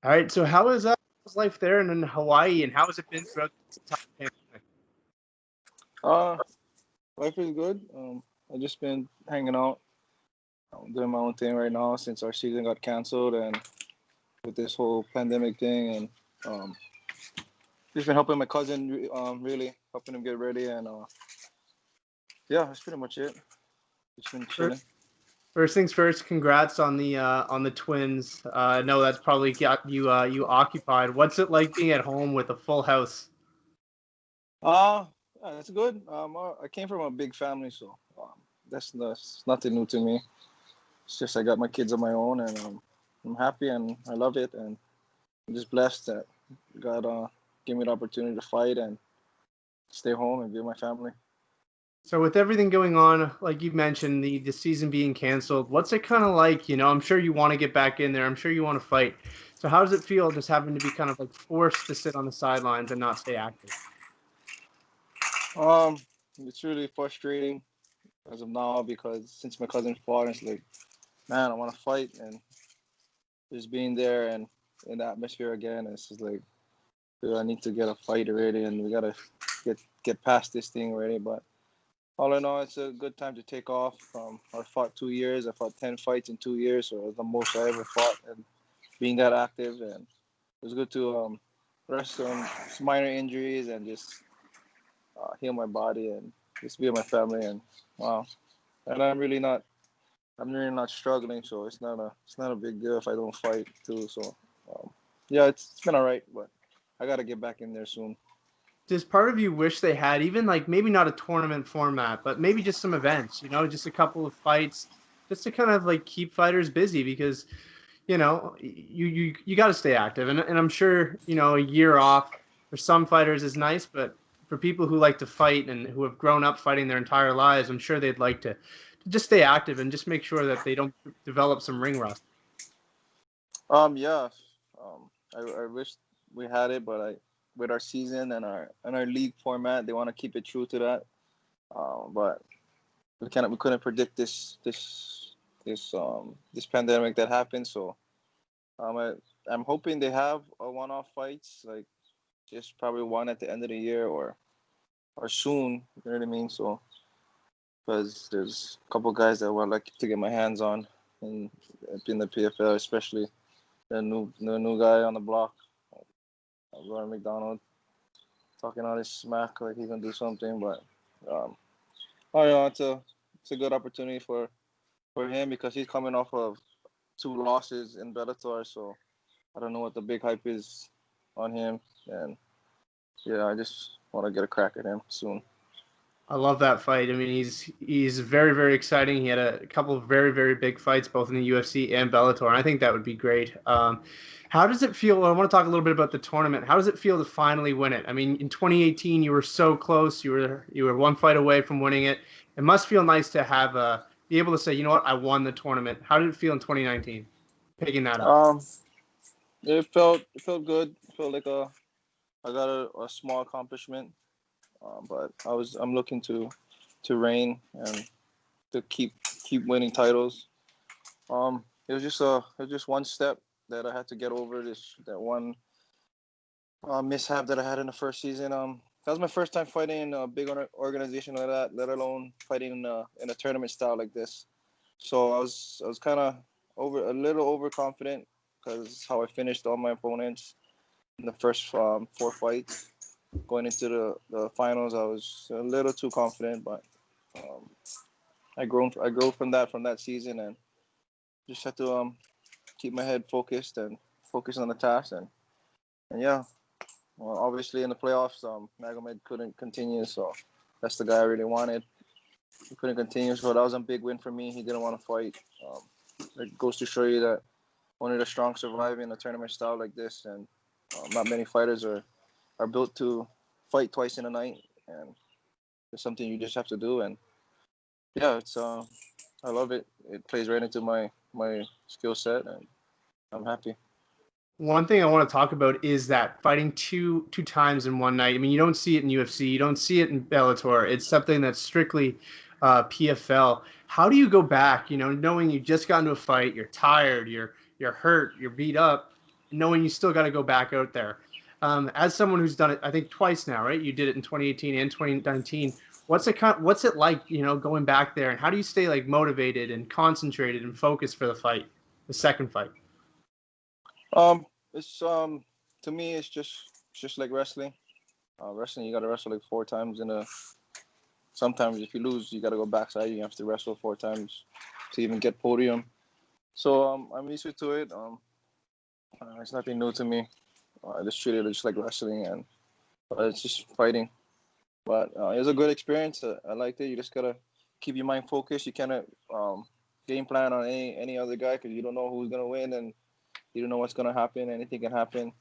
All right. So how's life there and in Hawaii, and how has it been throughout this time of the pandemic? Uh, Life is good. I just been hanging out, doing my own thing right now since our season got canceled and with this whole pandemic thing, and um, just been helping my cousin, really helping him get ready, and yeah, that's pretty much it. Just been chilling. First things first, congrats on the twins. I know that's probably got you occupied. What's it like being at home with a full house? Yeah, that's good. I came from a big family, so that's nothing new to me. It's just I got my kids on my own, and I'm happy and I love it, and I'm just blessed that God gave me the opportunity to fight and stay home and be with my family. So with everything going on, like you mentioned, the season being canceled, what's it kind of like? I'm sure you want to get back in there. I'm sure you want to fight. So how does it feel just having to be kind of like forced to sit on the sidelines and not stay active? Um, it's really frustrating as of now because since my cousin fought, it's like, man, I want to fight, and just being there and in the atmosphere again, it's just like, dude, I need to get a fight already, and we gotta get past this thing already. But all in all, it's a good time to take off. I fought 2 years. I fought 10 fights in 2 years, so it was the most I ever fought, and being that active, and it was good to rest on some minor injuries and just heal my body and just be with my family. And wow, and I'm really not struggling, so it's not a big deal if I don't fight too. So yeah, it's been all right, but I gotta get back in there soon. Does part of you wish they had even like maybe not a tournament format, but maybe just some events, just a couple of fights, just to kind of like keep fighters busy because, you got to stay active. And I'm sure, a year off for some fighters is nice, but for people who like to fight and who have grown up fighting their entire lives, I'm sure they'd like to just stay active and just make sure that they don't develop some ring rust. Yeah, I wish we had it, but with our season and our league format, they want to keep it true to that. But we couldn't predict this pandemic that happened. So I'm hoping they have a one-off fights, like just probably one at the end of the year or soon. You know what I mean? So because there's a couple guys that I would like to get my hands on in the PFL, especially the new guy on the block, Lauren McDonald, talking all his smack like he can do something. But um, it's a good opportunity for him because he's coming off of two losses in Bellator. So I don't know what the big hype is on him, and yeah, I just want to get a crack at him soon. I love that fight. I mean, he's very, very exciting. He had a couple of very, very big fights, both in the UFC and Bellator, and I think that would be great. How does it feel? I want to talk a little bit about the tournament. How does it feel to finally win it? I mean, in 2018, you were so close. You were one fight away from winning it. It must feel nice to have be able to say, you know what, I won the tournament. How did it feel in 2019? Picking that up. Um, it felt good. It felt like I got a small accomplishment, but I'm looking to reign and to keep winning titles. It was just one step that I had to get over. That one mishap that I had in the first season. That was my first time fighting in a big organization like that, let alone fighting in a tournament style like this. So I was kind of a little overconfident because how I finished all my opponents in the first four fights. Going into the finals, I was a little too confident, but um, I grew from that season, and just had to keep my head focused and focus on the task, and yeah. Well, obviously in the playoffs, Magomed couldn't continue, so that's the guy I really wanted. He couldn't continue, so that was a big win for me. He didn't want to fight. It goes to show you that only the strong survive in a tournament style like this, and not many fighters are built to fight twice in a night, and it's something you just have to do. And yeah, it's I love it. It plays right into my skill set, and I'm happy. One thing I want to talk about is that fighting two times in one night. I mean, you don't see it in UFC, you don't see it in Bellator. It's something that's strictly PFL. How do you go back? Knowing you just got into a fight, you're tired, you're hurt, you're beat up. knowing you still got to go back out there. As someone who's done it, I think twice now, right? You did it in 2018 and 2019. What's it like, going back there, and how do you stay like motivated and concentrated and focused for the second fight? It's to me, it's just like wrestling. Wrestling, you got to wrestle like 4 times in a. Sometimes if you lose, you got to go backside. You have to wrestle 4 times to even get podium. So I'm used to it. It's nothing new to me. I just treat it just like wrestling, and it's just fighting. But it was a good experience. I liked it. You just gotta keep your mind focused. You cannot game plan on any other guy because you don't know who's gonna win and you don't know what's gonna happen. Anything can happen.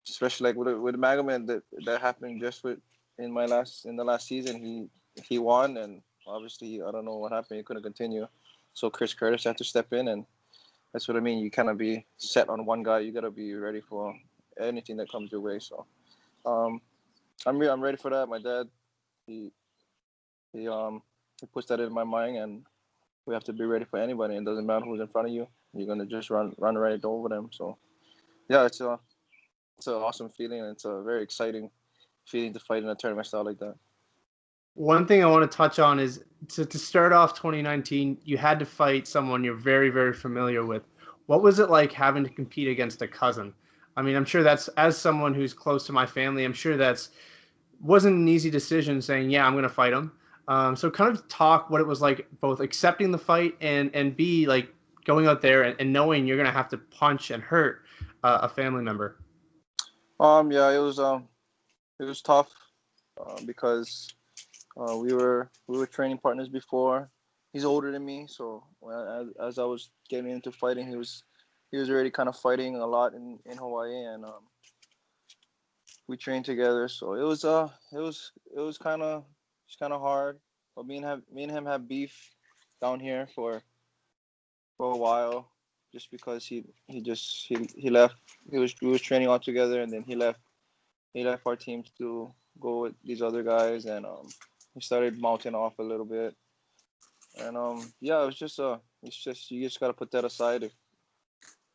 Especially like with Magomed, that happened just in the last season. He won, and obviously I don't know what happened. He couldn't continue, so Chris Curtis had to step in, and that's what I mean. You cannot be set on one guy. You gotta be ready for anything that comes your way. So um, I'm ready for that. My dad, he he puts that in my mind, and we have to be ready for anybody. It doesn't matter who's in front of you. You're gonna just run right over them. So yeah, it's an awesome feeling, and it's a very exciting feeling to fight in a tournament style like that. One thing I want to touch on is to start off 2019, you had to fight someone you're very, very familiar with. What was it like having to compete against a cousin? I mean, I'm sure that's, as someone who's close to my family, I'm sure that's wasn't an easy decision saying, yeah, I'm going to fight him. So kind of talk what it was like, both accepting the fight and B, like going out there and knowing you're going to have to punch and hurt a family member. Yeah, it was tough because we were training partners before. He's older than me, so as I was getting into fighting, he was already kind of fighting a lot in Hawaii, and we trained together. So it was kind of hard. But me and him have beef down here for a while, just because he left. We was training all together, and then he left our team to go with these other guys, and he started mounting off a little bit. And yeah, it's just you just gotta put that aside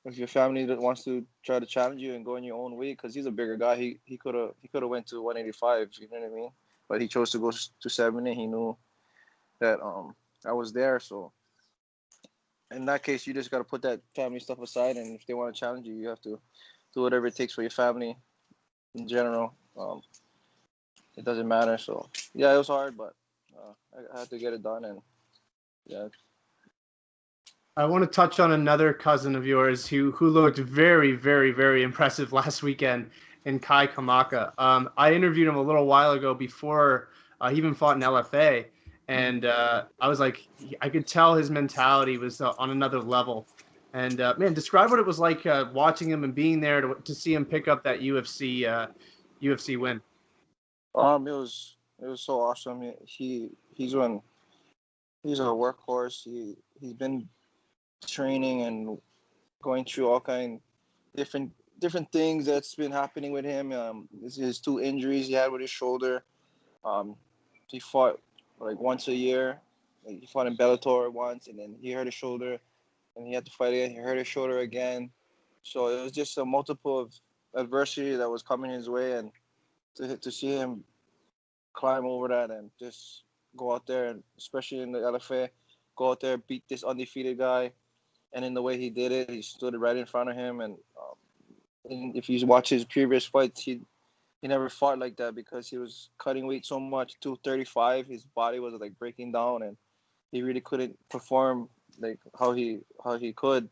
if your family that wants to try to challenge you and go in your own way, because he's a bigger guy. He could have went to 185. You know what I mean? But he chose to go to 70. He knew that I was there. So in that case, you just gotta put that family stuff aside, and if they want to challenge you, you have to do whatever it takes for your family in general. It doesn't matter. So yeah, it was hard, but I had to get it done, and yeah. I want to touch on another cousin of yours who looked very, very, very impressive last weekend in Kai Kamaka. I interviewed him a little while ago before he even fought in LFA, and I was like, I could tell his mentality was on another level. And man, describe what it was like watching him and being there to see him pick up that UFC win. It was so awesome. He's a workhorse. He's been training and going through all kind different different things that's been happening with him. His 2 injuries he had with his shoulder. Um, he fought like once a year. Like, he fought in Bellator once, and then he hurt his shoulder, and he had to fight again. He hurt his shoulder again. So it was just a multiple of adversity that was coming his way, and to see him climb over that and just go out there, and especially in the LFA, go out there, beat this undefeated guy. And in the way he did it, he stood right in front of him. And if you watch his previous fights, he never fought like that because he was cutting weight so much. 235, his body was like breaking down, and he really couldn't perform like how he could.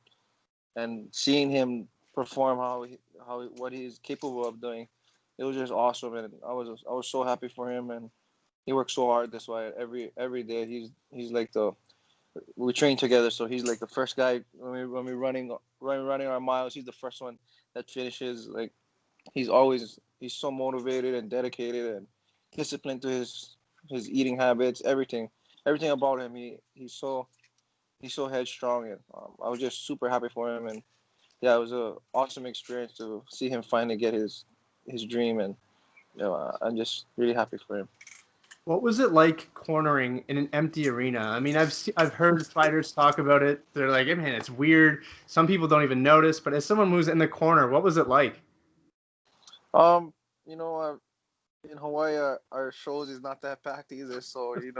And seeing him perform how what he's capable of doing, it was just awesome. And I was so happy for him. And he worked so hard. That's why every day he's like we train together, so he's like the first guy when we're running our miles. He's the first one that finishes. Like he's so motivated and dedicated and disciplined to his eating habits. Everything about him. He's so headstrong, and I was just super happy for him. And yeah, it was a awesome experience to see him finally get his dream, and I'm just really happy for him. What was it like cornering in an empty arena? I mean, I've heard fighters talk about it. They're like, hey, man, it's weird. Some people don't even notice. But as someone who's in the corner, what was it like? Um, you know, in Hawaii, our shows is not that packed either. So it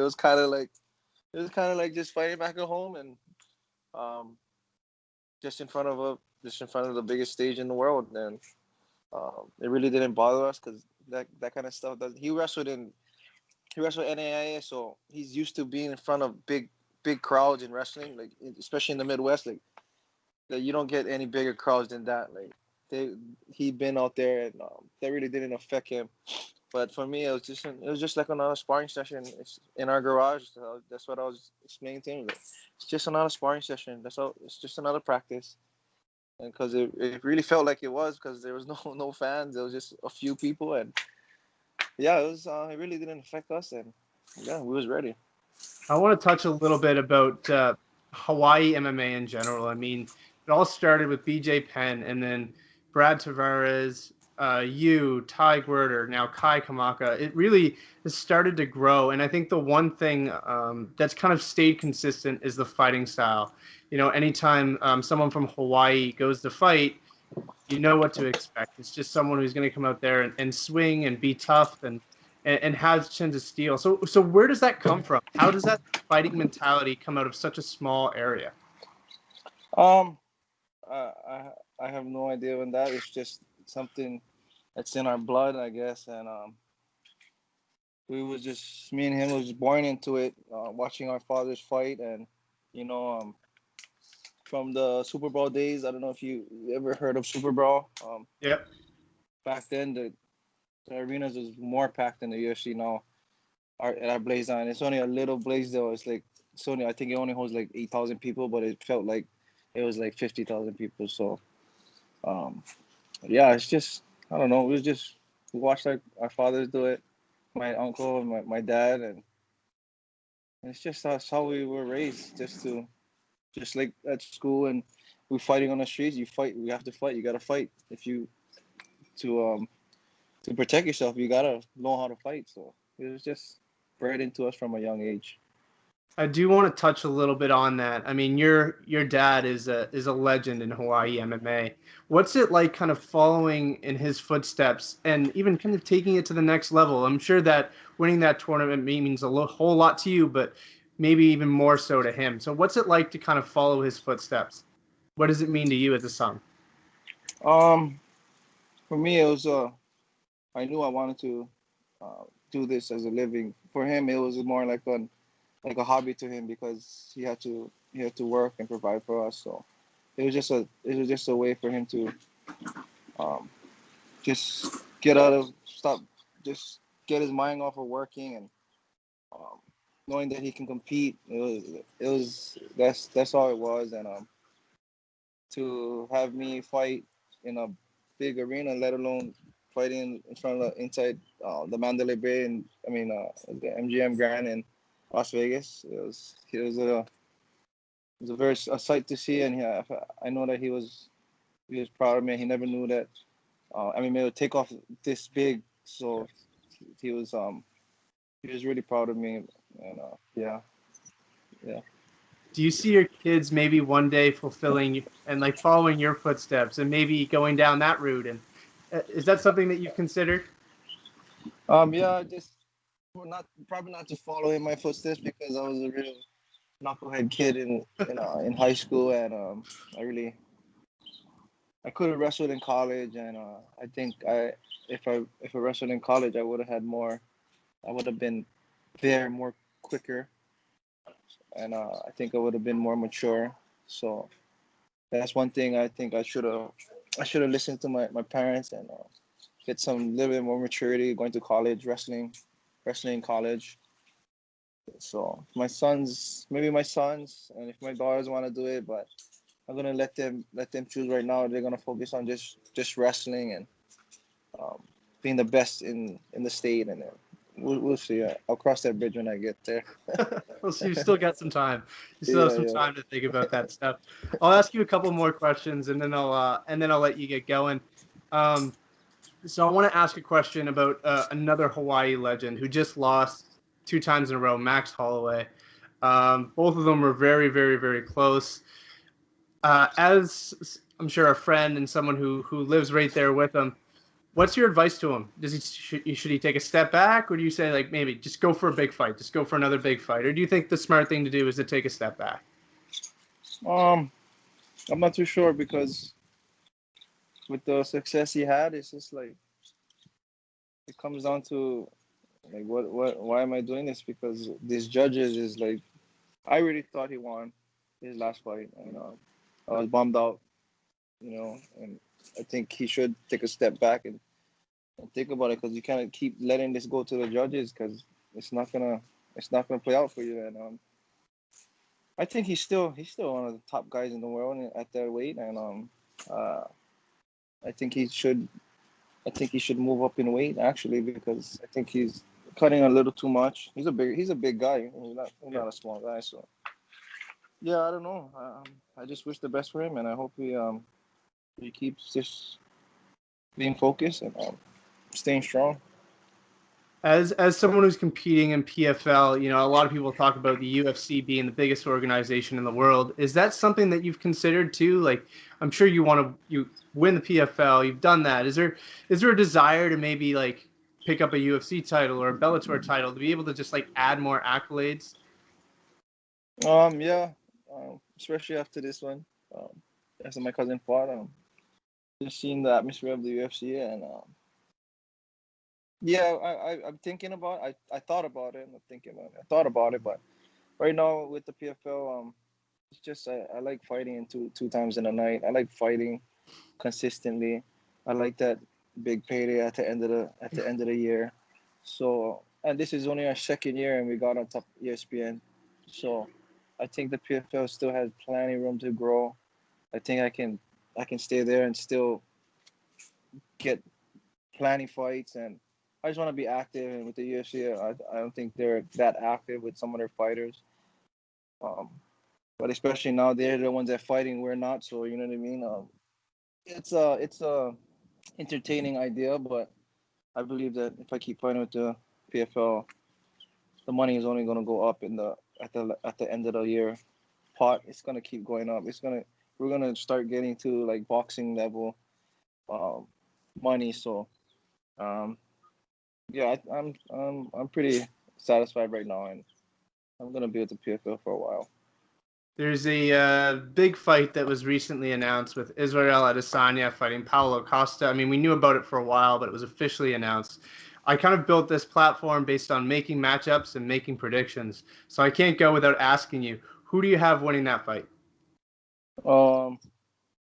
was kind of like just fighting back at home and um, just in front of the biggest stage in the world, and it really didn't bother us because that kind of stuff does. He wrestled NAIA, so he's used to being in front of big crowds in wrestling, like especially in the Midwest, like that you don't get any bigger crowds than that. Like he'd been out there, and that really didn't affect him. But for me, it was just like another sparring session. It's in our garage. So that's what I was explaining to him. Like, it's just another sparring session. That's all. It's just another practice. And because it really felt like it was, because there was no fans. There was just a few people, and yeah, it really didn't affect us, and yeah, we was ready. I want to touch a little bit about Hawaii MMA in general. I mean, it all started with BJ Penn and then Brad Tavares, you, Ty Guerter, now Kai Kamaka. It really has started to grow. And I think the one thing that's kind of stayed consistent is the fighting style. You know, anytime someone from Hawaii goes to fight, you know what to expect. It's just someone who's going to come out there and swing and be tough and has chins of steel. So where does that come from? How does that fighting mentality come out of such a small area? Um, I have no idea when that. It's just something that's in our blood, I guess, and we was just me and him was born into it, watching our fathers fight, and you know, from the Super Bowl days. I don't know if you ever heard of Super Bowl. Yep. Back then the arenas was more packed than the UFC now. At our Blaze on, it's only a little Blaze though. It's only I think it only holds like 8,000 people, but it felt like it was like 50,000 people. So um, yeah, it's just I don't know. We watched our fathers do it, my uncle, and my dad, and it's just that's how we were raised. Just like at school and we're fighting on the streets. You fight. We have to fight. You gotta fight. If you to um to protect yourself, you gotta know how to fight. So it was just bred into us from a young age. I do want to touch a little bit on that. I mean, your dad is a legend in Hawaii MMA. What's it like kind of following in his footsteps and even kind of taking it to the next level? I'm sure that winning that tournament means whole lot to you, but maybe even more so to him. So what's it like to kind of follow his footsteps? What does it mean to you as a son? Um, for me, it was I knew I wanted to do this as a living. For him, it was more like a hobby to him because he had to work and provide for us. So it was just a way for him to um, just get out of stop just get his mind off of working and um, knowing that he can compete. It was that's all it was, and to have me fight in a big arena, let alone fighting in front of inside the Mandalay Bay and the MGM Grand in Las Vegas. It was a very a sight to see, and yeah, I know that he was proud of me. He never knew that MMA would take off this big, so he was um he was really proud of me, and yeah. Do you see your kids maybe one day fulfilling and like following your footsteps and maybe going down that route? And is that something that you've considered? Yeah, just not probably not to follow in my footsteps because I was a real knucklehead kid in high school, and I could have wrestled in college, and I think if I wrestled in college, I would have had more. I would have been there more quicker, and I think I would have been more mature. So that's one thing I think I should have listened to my parents and get some little bit more maturity going to college, wrestling in college. So maybe my sons, and if my daughters want to do it, but I'm gonna let them choose right now. They're gonna focus on just wrestling and um, being the best in the state, and then we'll see. I'll cross that bridge when I get there. Well, so you've still got some time. You still have Yeah, some yeah. time to think about that stuff. I'll ask you a couple more questions, and then I'll let you get going. Um, So I want to ask a question about another Hawaii legend who just lost 2 times in a row, Max Holloway. Both of them were very, very, very close. As I'm sure a friend and someone who lives right there with him, what's your advice to him? Should he take a step back, or do you say like maybe just go for a big fight, just go for another big fight, or do you think the smart thing to do is to take a step back? I'm not too sure because with the success he had, it's just like it comes down to like why am I doing this? Because these judges is like I really thought he won his last fight, and I was bummed out, and I think he should take a step back and think about it because you can't keep letting this go to the judges because it's not gonna play out for you. And I think he's still one of the top guys in the world at that weight, and uh, I think he should move up in weight actually because I think he's cutting a little too much. He's a big guy. He's not a small guy. So yeah, I don't know. I just wish the best for him, and I hope he keeps just being focused and staying strong. As someone who's competing in PFL, a lot of people talk about the UFC being the biggest organization in the world. Is that something that you've considered too? Like, I'm sure you win the PFL, you've done that. Is there a desire to maybe like pick up a UFC title or a Bellator title to be able to just like add more accolades? Yeah, especially after this one, after my cousin fought, just seeing the atmosphere of the UFC, and yeah, I'm thinking about. I thought about it. I'm thinking about it. I thought about it, but right now with the PFL, it's just I like fighting in two times in a night. I like fighting consistently. I like that big payday at the end of the year. So, and this is only our second year, and we got on top ESPN. So, I think the PFL still has plenty of room to grow. I think I can stay there and still get plenty fights, and I just want to be active. And with the UFC, I don't think they're that active with some of their fighters. Um, but especially now they're the ones that fighting. We're not, so you know what I mean. It's a entertaining idea, but I believe that if I keep fighting with the PFL, the money is only going to go up at the end of the year pot. It's going to keep going up. We're going to start getting to like boxing level um, money. So yeah, I'm pretty satisfied right now, and I'm going to be with the PFL for a while. There's a big fight that was recently announced with Israel Adesanya fighting Paulo Costa. I mean, we knew about it for a while, but it was officially announced. I kind of built this platform based on making matchups and making predictions. So I can't go without asking you, who do you have winning that fight? Um,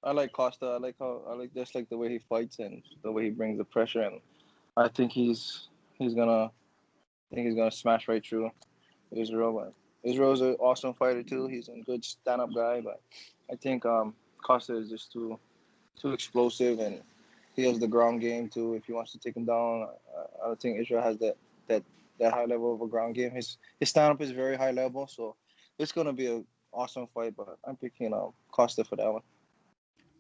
I like Costa. I like just like the way he fights and the way he brings the pressure, and I think he's gonna smash right through Israel. But Israel's an awesome fighter too. He's a good stand-up guy, but I think Costa is just too explosive, and he has the ground game too. If he wants to take him down, I don't think Israel has that that high level of a ground game. His stand-up is very high level, so it's gonna be a awesome fight. But I'm picking Costa for that one.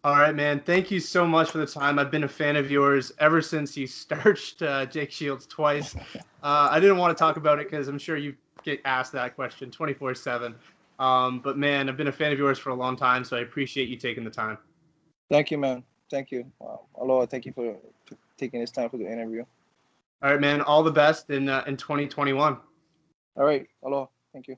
All right, man. Thank you so much for the time. I've been a fan of yours ever since you starched Jake Shields twice. I didn't want to talk about it because I'm sure you get asked that question 24/7. But man, I've been a fan of yours for a long time, so I appreciate you taking the time. Thank you, man. Thank you. Aloha. Thank you for taking this time for the interview. All right, man. All the best in 2021. All right. Aloha. Thank you.